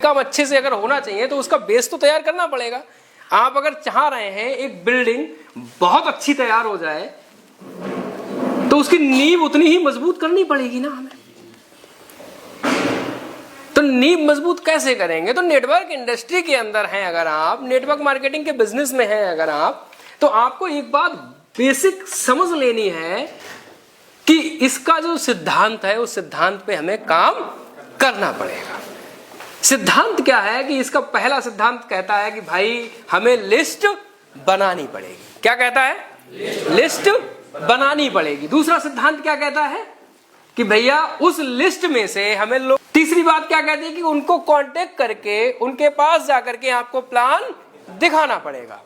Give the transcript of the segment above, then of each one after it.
काम अच्छे से अगर होना चाहिए तो उसका बेस तो तैयार करना पड़ेगा। आप अगर चाह रहे हैं एक बिल्डिंग बहुत अच्छी तैयार हो जाए तो उसकी नींव उतनी ही मजबूत करनी पड़ेगी ना हमें। तो नींव मजबूत कैसे करेंगे? तो नेटवर्क इंडस्ट्री के अंदर हैं अगर आप, नेटवर्क मार्केटिंग के बिजनेस में हैं अगर आप, तो आपको एक बात बेसिक समझ लेनी है कि इसका जो सिद्धांत है उस सिद्धांत पे हमें काम करना पड़ेगा। सिद्धांत क्या है कि इसका पहला सिद्धांत कहता है कि भाई हमें लिस्ट बनानी पड़ेगी। क्या कहता है? लिस्ट बनानी पड़ेगी। दूसरा सिद्धांत क्या कहता है कि भैया उस लिस्ट में से हमें लोग, तीसरी बात क्या कहती है कि उनको कांटेक्ट करके उनके पास जाकर के आपको प्लान दिखाना पड़ेगा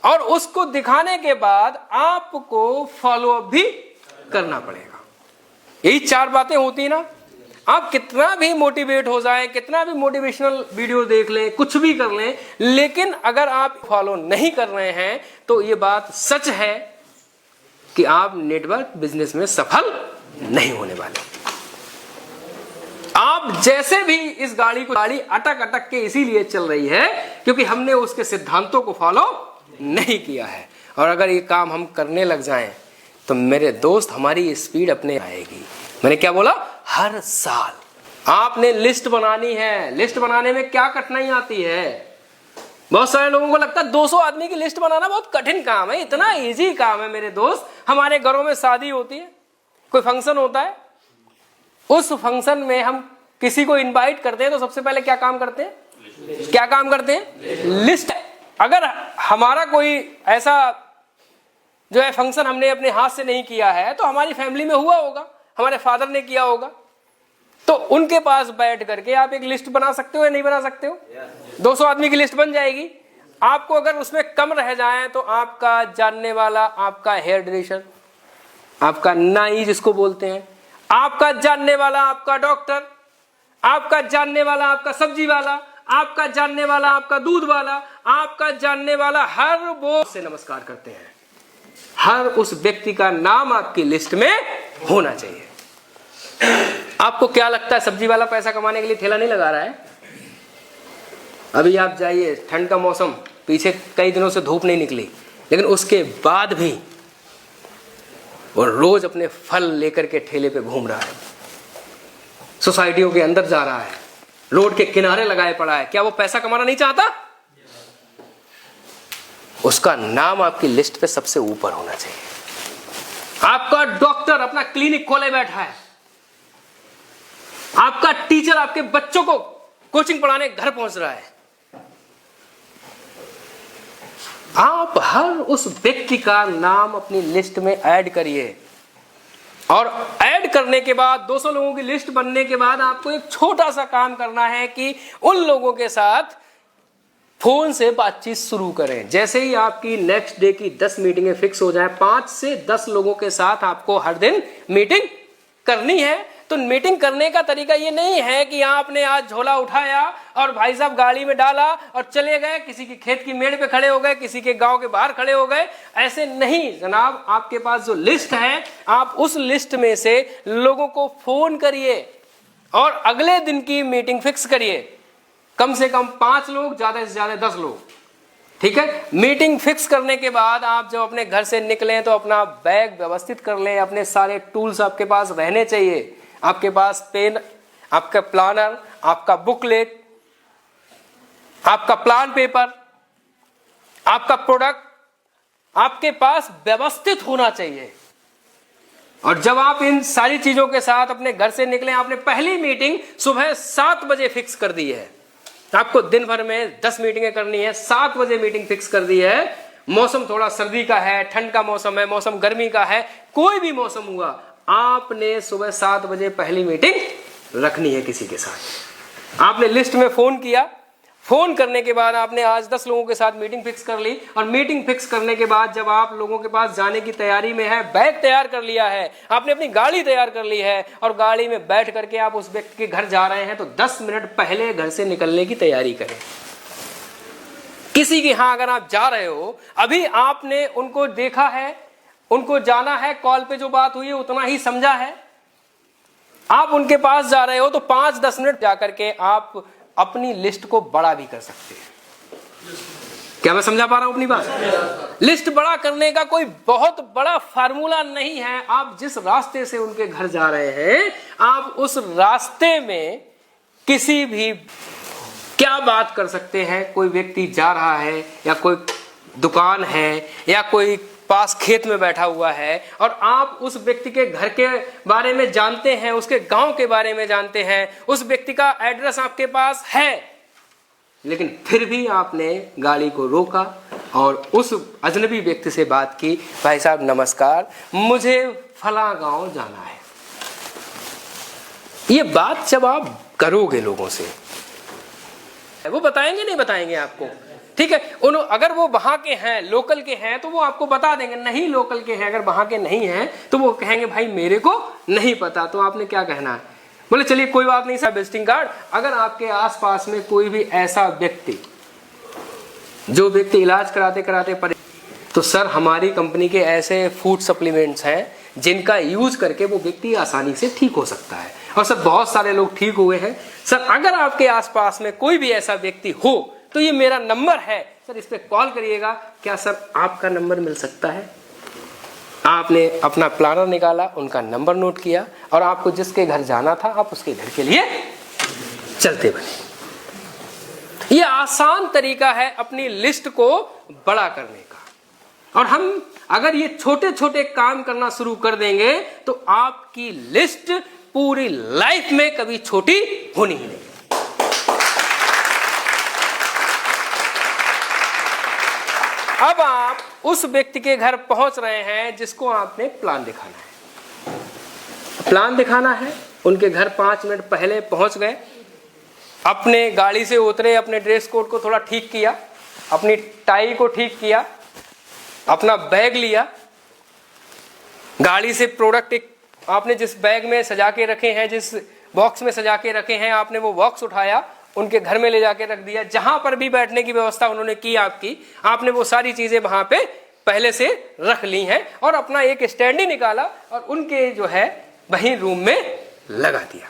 और उसको दिखाने के बाद आपको फॉलो अप भी करना पड़ेगा। यही चार बातें होती ना। आप कितना भी मोटिवेट हो जाएं, कितना भी मोटिवेशनल वीडियो देख लें, कुछ भी कर लें, लेकिन अगर आप फॉलो नहीं कर रहे हैं तो ये बात सच है कि आप नेटवर्क बिजनेस में सफल नहीं होने वाले। आप जैसे भी इस गाड़ी अटक अटक के इसीलिए चल रही है क्योंकि हमने उसके सिद्धांतों को फॉलो नहीं किया है। और अगर ये काम हम करने लग जाएं तो मेरे दोस्त हमारी स्पीड अपने आएगी। मैंने क्या बोला? हर साल आपने लिस्ट बनानी है। लिस्ट बनाने में क्या कठिनाई आती है? बहुत सारे लोगों को लगता है 200 आदमी की लिस्ट बनाना बहुत कठिन काम है। इतना इजी काम है मेरे दोस्त। हमारे घरों में शादी होती है, कोई फंक्शन होता है, उस फंक्शन में हम किसी को इनवाइट करते हैं तो सबसे पहले क्या काम करते हैं? क्या काम करते हैं? लिस्ट। अगर हमारा कोई ऐसा जो है फंक्शन हमने अपने हाथ से नहीं किया है तो हमारी फैमिली में हुआ होगा, हमारे फादर ने किया होगा, तो उनके पास बैठ करके आप एक लिस्ट बना सकते हो या नहीं बना सकते हो? 200 आदमी की लिस्ट बन जाएगी। आपको अगर उसमें कम रह जाए तो आपका जानने वाला, आपका हेयर ड्रेसर, आपका नाई जिसको बोलते हैं, आपका जानने वाला आपका डॉक्टर, आपका जानने वाला आपका सब्जी वाला, आपका जानने वाला आपका दूध वाला, आपका जानने वाला हर वो से नमस्कार करते हैं। हर उस व्यक्ति का नाम आपकी लिस्ट में होना चाहिए। आपको क्या लगता है सब्जी वाला पैसा कमाने के लिए ठेला नहीं लगा रहा है? अभी आप जाइए, ठंड का मौसम, पीछे कई दिनों से धूप नहीं निकली, लेकिन उसके बाद भी वो रोज अपने फल लेकर के ठेले पे घूम रहा है, सोसाइटियों के अंदर जा रहा है, रोड के किनारे लगाए पड़ा है। क्या वो पैसा कमाना नहीं चाहता? उसका नाम आपकी लिस्ट पे सबसे ऊपर होना चाहिए। आपका डॉक्टर अपना क्लिनिक खोले बैठा है, आपका टीचर आपके बच्चों को कोचिंग पढ़ाने घर पहुंच रहा है। आप हर उस व्यक्ति का नाम अपनी लिस्ट में ऐड करिए और ऐड करने के बाद 200 लोगों की लिस्ट बनने के बाद आपको एक छोटा सा काम करना है कि उन लोगों के साथ फोन से बातचीत शुरू करें। जैसे ही आपकी नेक्स्ट डे की 10 मीटिंगें फिक्स हो जाएं, 5 से 10 लोगों के साथ आपको हर दिन मीटिंग करनी है। तो मीटिंग करने का तरीका ये नहीं है कि आपने आज झोला उठाया और भाई साहब गाड़ी में डाला और चले गए, किसी के खेत की मेड़ पे खड़े हो गए, किसी के गांव के बाहर खड़े हो गए। ऐसे नहीं जनाब, आपके पास जो लिस्ट है आप उस लिस्ट में से लोगों को फोन करिए और अगले दिन की मीटिंग फिक्स करिए। कम से कम 5 लोग, ज्यादा से ज्यादा 10 लोग, ठीक है। मीटिंग फिक्स करने के बाद आप जब अपने घर से निकलें तो अपना बैग व्यवस्थित कर लें। अपने सारे टूल्स आपके पास रहने चाहिए। आपके पास पेन, आपका प्लानर, आपका बुकलेट, आपका प्लान पेपर, आपका प्रोडक्ट आपके पास व्यवस्थित होना चाहिए। और जब आप इन सारी चीजों के साथ अपने घर से निकले, आपने पहली मीटिंग सुबह 7 बजे फिक्स कर दी है। आपको दिन भर में 10 मीटिंगें करनी है, 7 बजे मीटिंग फिक्स कर दी है। मौसम थोड़ा सर्दी का है, ठंड का मौसम है, मौसम गर्मी का है, कोई भी मौसम हुआ, आपने सुबह 7 बजे पहली मीटिंग रखनी है किसी के साथ। आपने लिस्ट में फोन किया, फोन करने के बाद आपने आज 10 लोगों के साथ मीटिंग फिक्स कर ली और मीटिंग फिक्स करने के बाद जब आप लोगों के पास जाने की तैयारी में है, बैग तैयार कर लिया है, आपने अपनी गाड़ी तैयार कर ली है और गाड़ी में बैठ करके आप उस व्यक्ति के घर जा रहे हैं, तो 10 मिनट पहले घर से निकलने की तैयारी करें। किसी के यहां अगर आप जा रहे हो, अभी आपने उनको देखा है, उनको जाना है, कॉल पे जो बात हुई है उतना ही समझा है, आप उनके पास जा रहे हो तो 5-10 मिनट जाकर के आप अपनी लिस्ट को बड़ा भी कर सकते हैं। क्या मैं समझा पा रहा हूं अपनी बात? लिस्ट बड़ा करने का कोई बहुत बड़ा फार्मूला नहीं है। आप जिस रास्ते से उनके घर जा रहे हैं, आप उस रास्ते में किसी भी क्या बात कर सकते हैं। कोई व्यक्ति जा रहा है या कोई दुकान है या कोई पास खेत में बैठा हुआ है और आप उस व्यक्ति के घर के बारे में जानते हैं, उसके गांव के बारे में जानते हैं, उस व्यक्ति का एड्रेस आपके पास है, लेकिन फिर भी आपने गाड़ी को रोका और उस अजनबी व्यक्ति से बात की, भाई साहब नमस्कार, मुझे फला गांव जाना है। ये बात जब आप करोगे लोगों से, वो बताएंगे नहीं बताएंगे आपको, ठीक है। अगर वो वहां के हैं, लोकल के हैं, तो वो आपको बता देंगे। नहीं लोकल के हैं, अगर वहां के नहीं हैं तो वो कहेंगे भाई मेरे को नहीं पता। तो आपने क्या कहना है? बोले चलिए कोई बात नहीं सर, विजिटिंग कार्ड। अगर आपके आसपास में कोई भी ऐसा व्यक्ति जो व्यक्ति इलाज कराते कराते पड़े, तो सर हमारी कंपनी के ऐसे फूड सप्लीमेंट्स हैं जिनका यूज करके वो व्यक्ति आसानी से ठीक हो सकता है। और सर बहुत सारे लोग ठीक हुए हैं। सर अगर आपके आसपास में कोई भी ऐसा व्यक्ति हो तो ये मेरा नंबर है सर, इस पे कॉल करिएगा। क्या सर आपका नंबर मिल सकता है? आपने अपना प्लानर निकाला, उनका नंबर नोट किया और आपको जिसके घर जाना था आप उसके घर के लिए चलते बने। ये आसान तरीका है अपनी लिस्ट को बड़ा करने का। और हम अगर ये छोटे छोटे काम करना शुरू कर देंगे तो आपकी लिस्ट पूरी लाइफ में कभी छोटी होनी ही नहीं। अब आप उस व्यक्ति के घर पहुंच रहे हैं जिसको आपने प्लान दिखाना है। प्लान दिखाना है, उनके घर 5 मिनट पहले पहुंच गए, अपने गाड़ी से उतरे, अपने ड्रेस कोड को थोड़ा ठीक किया, अपनी टाई को ठीक किया, अपना बैग लिया, गाड़ी से प्रोडक्ट एक आपने जिस बैग में सजा के रखे हैं, जिस बॉक्स में सजा के रखे हैं, आपने वो बॉक्स उठाया, उनके घर में ले जाके रख दिया। जहां पर भी बैठने की व्यवस्था उन्होंने की आपकी, आपने वो सारी चीजें वहां पे पहले से रख ली हैं और अपना एक स्टैंड ही निकाला और उनके जो है वहीं रूम में लगा दिया।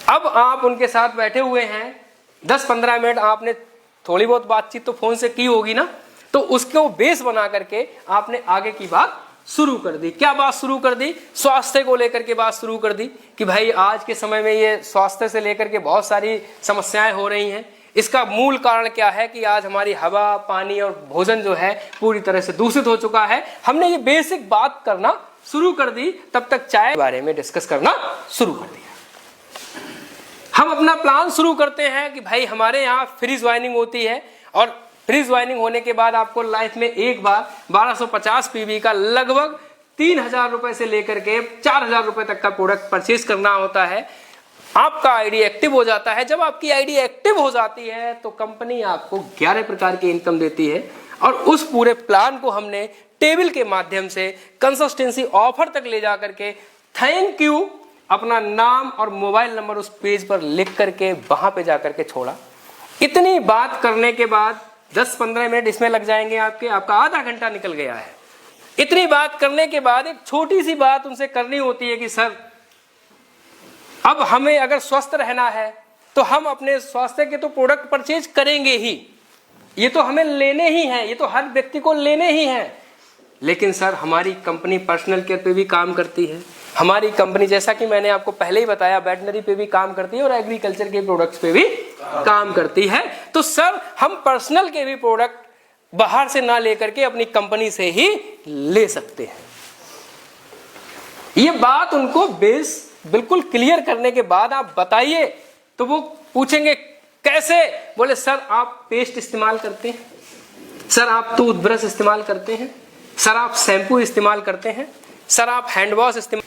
अब आप उनके साथ बैठे हुए हैं, 10-15 मिनट आपने थोड़ी बहुत बातचीत तो फोन से की होगी ना, तो उसको बेस बना करके आपने आगे की बात शुरू कर दी। क्या बात शुरू कर दी? स्वास्थ्य को लेकर के बात शुरू कर दी कि भाई आज के समय में ये स्वास्थ्य से लेकर के बहुत सारी समस्याएं हो रही हैं। इसका मूल कारण क्या है कि आज हमारी हवा, पानी और भोजन जो है पूरी तरह से दूषित हो चुका है। हमने ये बेसिक बात करना शुरू कर दी, तब तक चाय के बारे में डिस्कस करना शुरू कर दिया। हम अपना प्लान शुरू करते हैं कि भाई हमारे यहाँ फ्रीज ज्वाइनिंग होती है और फ्रीज ज्वाइनिंग होने के बाद आपको लाइफ में एक बार 1250 पीवी का लगभग 3000 रुपए से लेकर के 4000 रुपए तक का प्रोडक्ट परचेज करना होता है। आपका आईडी एक्टिव हो जाता है। जब आपकी आईडी एक्टिव हो जाती है तो कंपनी आपको 11 प्रकार की इनकम देती है और उस पूरे प्लान को हमने टेबल के माध्यम से कंसिस्टेंसी ऑफर तक ले जा करके थैंक यू अपना नाम और मोबाइल नंबर उस पेज पर लिख करके वहां पे जाकर के छोड़ा। इतनी बात करने के बाद 10-15 मिनट इसमें लग जाएंगे आपका आधा घंटा निकल गया है। इतनी बात करने के बाद एक छोटी सी बात उनसे करनी होती है कि सर अब हमें अगर स्वस्थ रहना है तो हम अपने स्वास्थ्य के तो प्रोडक्ट परचेज करेंगे ही, ये तो हमें लेने ही हैं, ये तो हर व्यक्ति को लेने ही हैं। लेकिन सर हमारी कंपनी पर्सनल केयर पे भी काम करती है, हमारी कंपनी जैसा कि मैंने आपको पहले ही बताया वेटनरी पे भी काम करती है और एग्रीकल्चर के प्रोडक्ट्स पे भी काम करती है। तो सर हम पर्सनल के भी प्रोडक्ट बाहर से ना लेकर के अपनी कंपनी से ही ले सकते हैं। ये बात उनको बेस बिल्कुल क्लियर करने के बाद आप बताइए तो वो पूछेंगे कैसे? बोले सर आप पेस्ट इस्तेमाल करते हैं, सर आप टूथब्रश इस्तेमाल करते हैं, सर आप शैम्पू इस्तेमाल करते हैं, सर आप हैंड वॉश इस्तेमाल,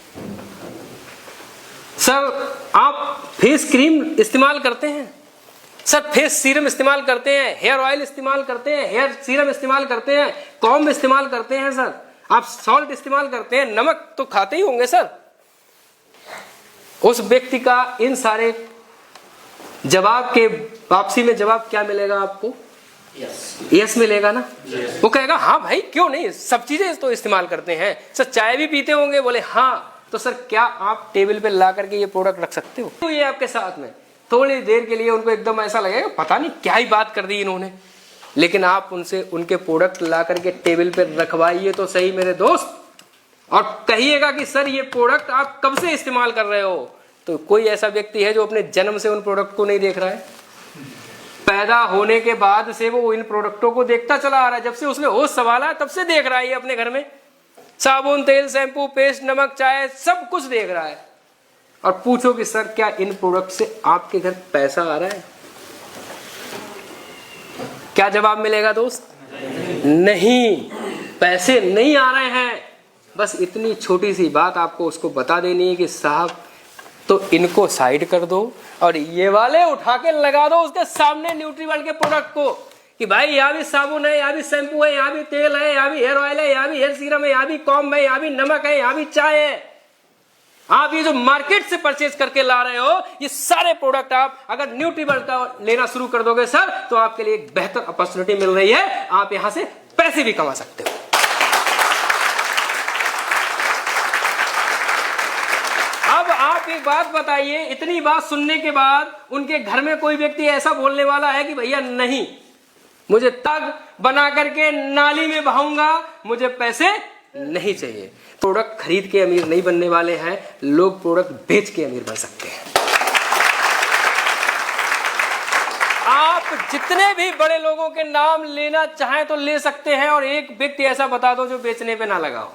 सर आप फेस क्रीम इस्तेमाल करते हैं, सर फेस सीरम इस्तेमाल करते हैं, हेयर ऑयल इस्तेमाल करते हैं, हेयर सीरम इस्तेमाल करते हैं, कॉम्ब इस्तेमाल करते हैं, सर आप सॉल्ट इस्तेमाल करते हैं, नमक तो खाते ही होंगे सर। उस व्यक्ति का इन सारे जवाब के वापसी में जवाब क्या मिलेगा आपको? यस मिलेगा ना। वो कहेगा हाँ भाई क्यों नहीं, सब चीजें तो इस्तेमाल करते हैं। सर चाय भी पीते होंगे? बोले हाँ। तो सर क्या आप टेबल पे ला करके ये प्रोडक्ट रख सकते हो? तो ये आपके साथ में थोड़ी देर के लिए उनको एकदम ऐसा लगेगा पता नहीं क्या ही बात कर दी इन्होंने, लेकिन आप उनसे उनके प्रोडक्ट ला करके टेबल पर रखवाइए तो सही मेरे दोस्त, और कहिएगा कि सर ये प्रोडक्ट आप कब से इस्तेमाल कर रहे हो। तो कोई ऐसा व्यक्ति है जो अपने जन्म से उन प्रोडक्ट को नहीं देख रहा है? पैदा होने के बाद से वो इन प्रोडक्टों को देखता चला आ रहा है, जब से उसने होश संभाला तब से देख रहा है ये अपने घर में साबुन, तेल, शैम्पू, पेस्ट, नमक, चाय सब कुछ देख रहा है। और पूछो कि सर क्या इन प्रोडक्ट से आपके घर पैसा आ रहा है? क्या जवाब मिलेगा दोस्त? नहीं, पैसे नहीं आ रहे हैं। बस इतनी छोटी सी बात आपको उसको बता देनी है कि साहब तो इनको साइड कर दो और ये वाले उठा के लगा दो उसके सामने न्यूट्रीवर्ल्ड के प्रोडक्ट को, कि भाई यहाँ भी साबुन है, यहाँ भी शैम्पू है, यहाँ भी तेल है, यहाँ भी हेयर ऑयल है, यहाँ भी हेयर सीरम है, यहाँ भी कॉम्ब है, यहाँ भी नमक है, यहाँ भी चाय है। आप ये जो मार्केट से परचेज करके ला रहे हो ये सारे प्रोडक्ट आप अगर न्यूट्रीवर्ल्ड का लेना शुरू कर दोगे सर, तो आपके लिए एक बेहतर अपॉर्चुनिटी मिल रही है, आप यहां से पैसे भी कमा सकते हो। अब आप एक बात बताइए, इतनी बात सुनने के बाद उनके घर में कोई व्यक्ति ऐसा बोलने वाला है कि भैया नहीं, मुझे तग बना करके नाली में बहाऊंगा, मुझे पैसे नहीं चाहिए। प्रोडक्ट खरीद के अमीर नहीं बनने वाले हैं लोग, प्रोडक्ट बेच के अमीर बन सकते हैं। आप जितने भी बड़े लोगों के नाम लेना चाहें तो ले सकते हैं, और एक व्यक्ति ऐसा बता दो जो बेचने पे ना लगा हो।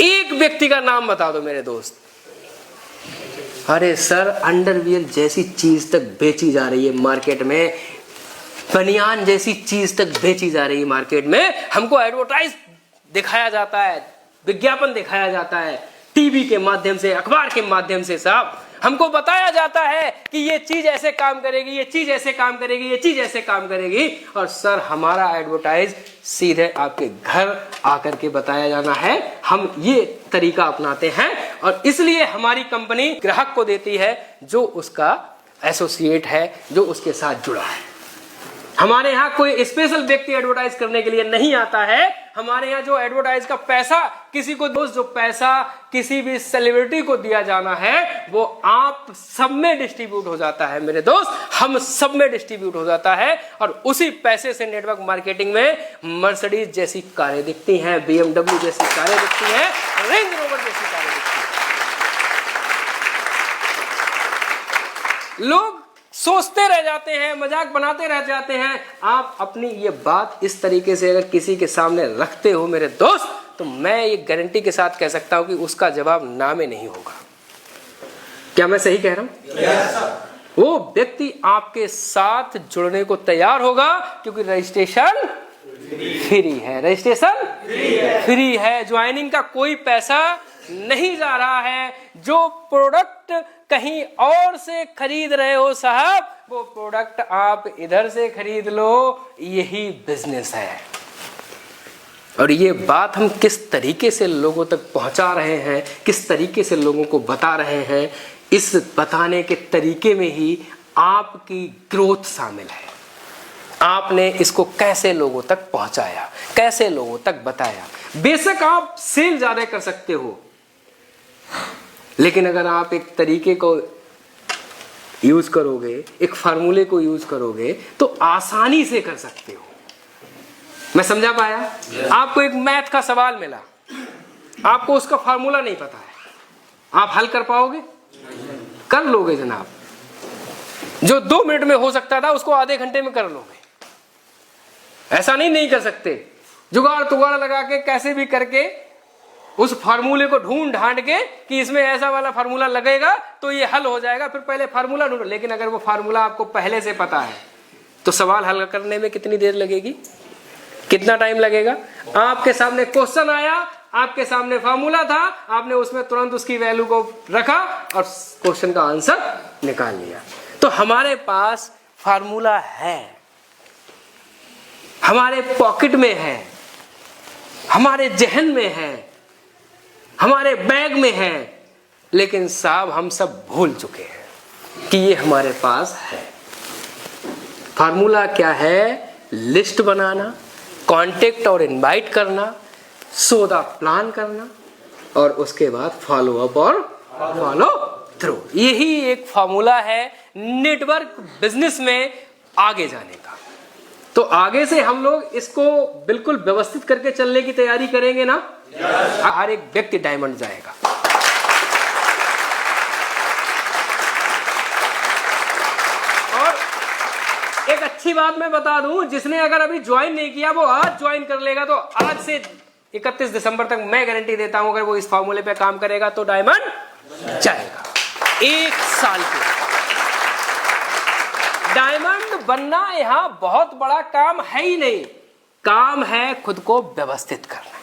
एक व्यक्ति का नाम बता दो मेरे दोस्त। अरे सर अंडरवियर जैसी चीज तक बेची जा रही है मार्केट में, बनियान जैसी चीज तक बेची जा रही है मार्केट में, हमको एडवर्टाइज दिखाया जाता है, विज्ञापन दिखाया जाता है टीवी के माध्यम से, अखबार के माध्यम से। साहब हमको बताया जाता है कि ये चीज ऐसे काम करेगी, ये चीज ऐसे काम करेगी, ये चीज ऐसे काम करेगी, और सर हमारा एडवर्टाइज सीधे आपके घर आकर के बताया जाना है। हम ये तरीका अपनाते हैं और इसलिए हमारी कंपनी ग्राहक को देती है जो उसका एसोसिएट है, जो उसके साथ जुड़ा है। हमारे यहाँ कोई स्पेशल व्यक्ति एडवर्टाइज करने के लिए नहीं आता है। हमारे यहाँ जो एडवर्टाइज का पैसा किसी को दोस्त, जो पैसा किसी भी सेलिब्रिटी को दिया जाना है वो आप सब में डिस्ट्रीब्यूट हो जाता है मेरे दोस्त, हम सब में डिस्ट्रीब्यूट हो जाता है। और उसी पैसे से नेटवर्क मार्केटिंग में मर्सिडीज जैसी कारें दिखती हैं, BMW जैसी कारें दिखती हैं, रेंज रोवर जैसी कारें दिखती हैं। लोग सोचते रह जाते हैं, मजाक बनाते रह जाते हैं। आप अपनी ये बात इस तरीके से अगर किसी के सामने रखते हो मेरे दोस्त, तो मैं ये गारंटी के साथ कह सकता हूं कि उसका जवाब ना में नहीं होगा। क्या मैं सही कह रहा हूं? yes, वो व्यक्ति आपके साथ जुड़ने को तैयार होगा, क्योंकि रजिस्ट्रेशन फ्री है, रजिस्ट्रेशन फ्री है, ज्वाइनिंग का कोई पैसा नहीं जा रहा है। जो प्रोडक्ट कहीं और से खरीद रहे हो साहब, वो प्रोडक्ट आप इधर से खरीद लो, यही बिजनेस है। और ये बात हम किस तरीके से लोगों तक पहुंचा रहे हैं, किस तरीके से लोगों को बता रहे हैं, इस बताने के तरीके में ही आपकी ग्रोथ शामिल है। आपने इसको कैसे लोगों तक पहुंचाया, कैसे लोगों तक बताया। बेशक आप सेल ज्यादा कर सकते हो, लेकिन अगर आप एक तरीके को यूज करोगे, एक फार्मूले को यूज करोगे, तो आसानी से कर सकते हो। मैं समझा पाया? आपको एक मैथ का सवाल मिला, आपको उसका फार्मूला नहीं पता है, आप हल कर पाओगे? कर लोगे जनाब। जो 2 मिनट में हो सकता था उसको आधे घंटे में कर लोगे। ऐसा नहीं कर सकते। जुगाड़ तुगाड़ लगा के कैसे भी करके उस फार्मूले को ढूंढ ढांड के कि इसमें ऐसा वाला फार्मूला लगेगा तो ये हल हो जाएगा, फिर पहले फार्मूला ढूंढो। लेकिन अगर वो फार्मूला आपको पहले से पता है तो सवाल हल करने में कितनी देर लगेगी, कितना टाइम लगेगा? आपके सामने क्वेश्चन आया, आपके सामने फार्मूला था, आपने उसमें तुरंत उसकी वैल्यू को रखा और क्वेश्चन का आंसर निकाल लिया। तो हमारे पास फार्मूला है, हमारे पॉकेट में है, हमारे जहन में है, हमारे बैग में है, लेकिन साहब हम सब भूल चुके हैं कि ये हमारे पास है। फार्मूला क्या है? लिस्ट बनाना, कांटेक्ट और इनवाइट करना, सौदा प्लान करना, और उसके बाद फॉलो अप और फॉलो थ्रू। यही एक फॉर्मूला है नेटवर्क बिजनेस में आगे जाने का। तो आगे से हम लोग इसको बिल्कुल व्यवस्थित करके चलने की तैयारी करेंगे ना? हर एक व्यक्ति डायमंड जाएगा। और एक अच्छी बात मैं बता दूं, जिसने अगर अभी ज्वाइन नहीं किया वो आज ज्वाइन कर लेगा, तो आज से 31 दिसंबर तक मैं गारंटी देता हूं, अगर वो इस फॉर्मूले पे काम करेगा तो डायमंड जाएगा। 1 साल के डायमंड बनना यहां बहुत बड़ा काम है ही नहीं, काम है खुद को व्यवस्थित करना,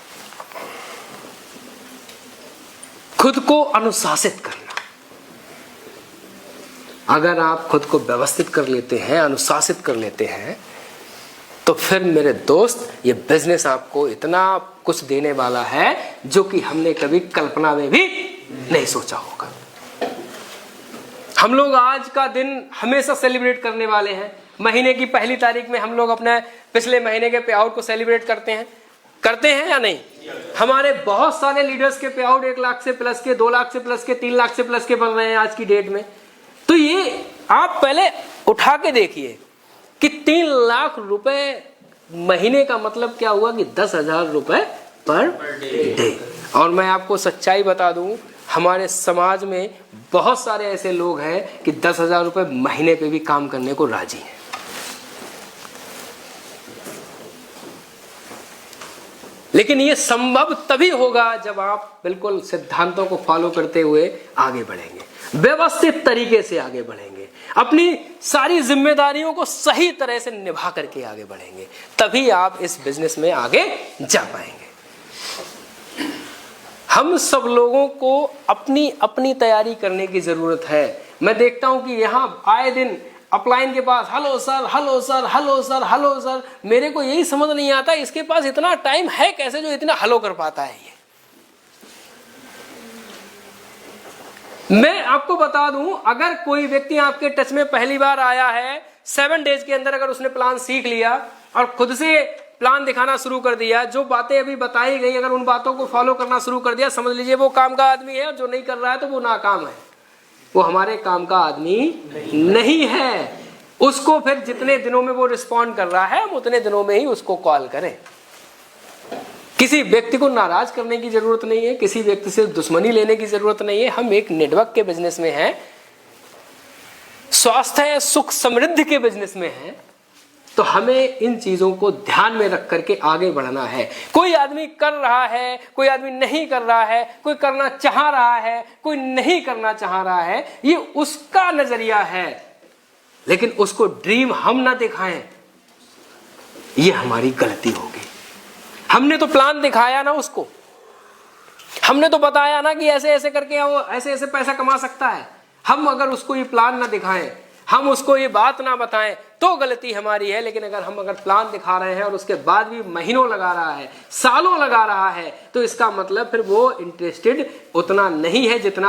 खुद को अनुशासित करना। अगर आप खुद को व्यवस्थित कर लेते हैं, अनुशासित कर लेते हैं, तो फिर मेरे दोस्त ये बिजनेस आपको इतना कुछ देने वाला है जो कि हमने कभी कल्पना में भी नहीं सोचा होगा। हम लोग आज का दिन हमेशा सेलिब्रेट करने वाले हैं। महीने की पहली तारीख में हम लोग अपने पिछले महीने के पे आउट को सेलिब्रेट करते हैं या नहीं? हमारे बहुत सारे लीडर्स के पे आउट 1 लाख से प्लस के, 2 लाख से प्लस के, 3 लाख से प्लस के बन रहे हैं आज की डेट में। तो ये आप पहले उठा के देखिए कि 3 लाख रुपए महीने का मतलब क्या हुआ कि 10,000 रुपए पर डे। और मैं आपको सच्चाई बता दूं, हमारे समाज में बहुत सारे ऐसे लोग हैं कि 10,000 रुपए महीने पे भी काम करने को राजी हैं। लेकिन ये संभव तभी होगा जब आप बिल्कुल सिद्धांतों को फॉलो करते हुए आगे बढ़ेंगे, व्यवस्थित तरीके से आगे बढ़ेंगे, अपनी सारी जिम्मेदारियों को सही तरह से निभा करके आगे बढ़ेंगे, तभी आप इस बिजनेस में आगे जा पाएंगे। हम सब लोगों को अपनी अपनी तैयारी करने की जरूरत है। मैं देखता हूं कि यहाँ आए दिन अपलाइन के पास hello sir, hello sir, hello sir, hello sir. मेरे को यही समझ नहीं आता इसके पास इतना टाइम है कैसे जो इतना हेलो कर पाता है। ये मैं आपको बता दूं, अगर कोई व्यक्ति आपके टच में पहली बार आया है, 7 डेज के अंदर अगर उसने प्लान सीख लिया और खुद से प्लान दिखाना शुरू कर दिया, जो बातें अभी बताई गई अगर उन बातों को फॉलो करना शुरू कर दिया, समझ लीजिए वो काम का आदमी है। और जो नहीं कर रहा है तो वो नाकाम है, वो हमारे काम का आदमी नहीं है। उसको फिर जितने दिनों में वो रिस्पॉन्ड कर रहा है, हम उतने दिनों में ही उसको कॉल करें। किसी व्यक्ति को नाराज करने की जरूरत नहीं है, किसी व्यक्ति से दुश्मनी लेने की जरूरत नहीं है। हम एक नेटवर्क के बिजनेस में हैं, स्वास्थ्य सुख समृद्धि के बिजनेस में हैं, तो हमें इन चीजों को ध्यान में रख करके आगे बढ़ना है। कोई आदमी कर रहा है, कोई आदमी नहीं कर रहा है, कोई करना चाह रहा है, कोई नहीं करना चाह रहा है, ये उसका नजरिया है। लेकिन उसको ड्रीम हम ना दिखाएं, ये हमारी गलती होगी। हमने तो प्लान दिखाया ना उसको, हमने तो बताया ना कि ऐसे ऐसे करके वो ऐसे ऐसे पैसा कमा सकता है। हम अगर उसको ये प्लान ना दिखाएं, हम उसको ये बात ना बताएं, तो गलती हमारी है। लेकिन अगर प्लान दिखा रहे हैं और उसके बाद भी महीनों लगा रहा है, सालों लगा रहा है, तो इसका मतलब फिर वो इंटरेस्टेड उतना नहीं है जितना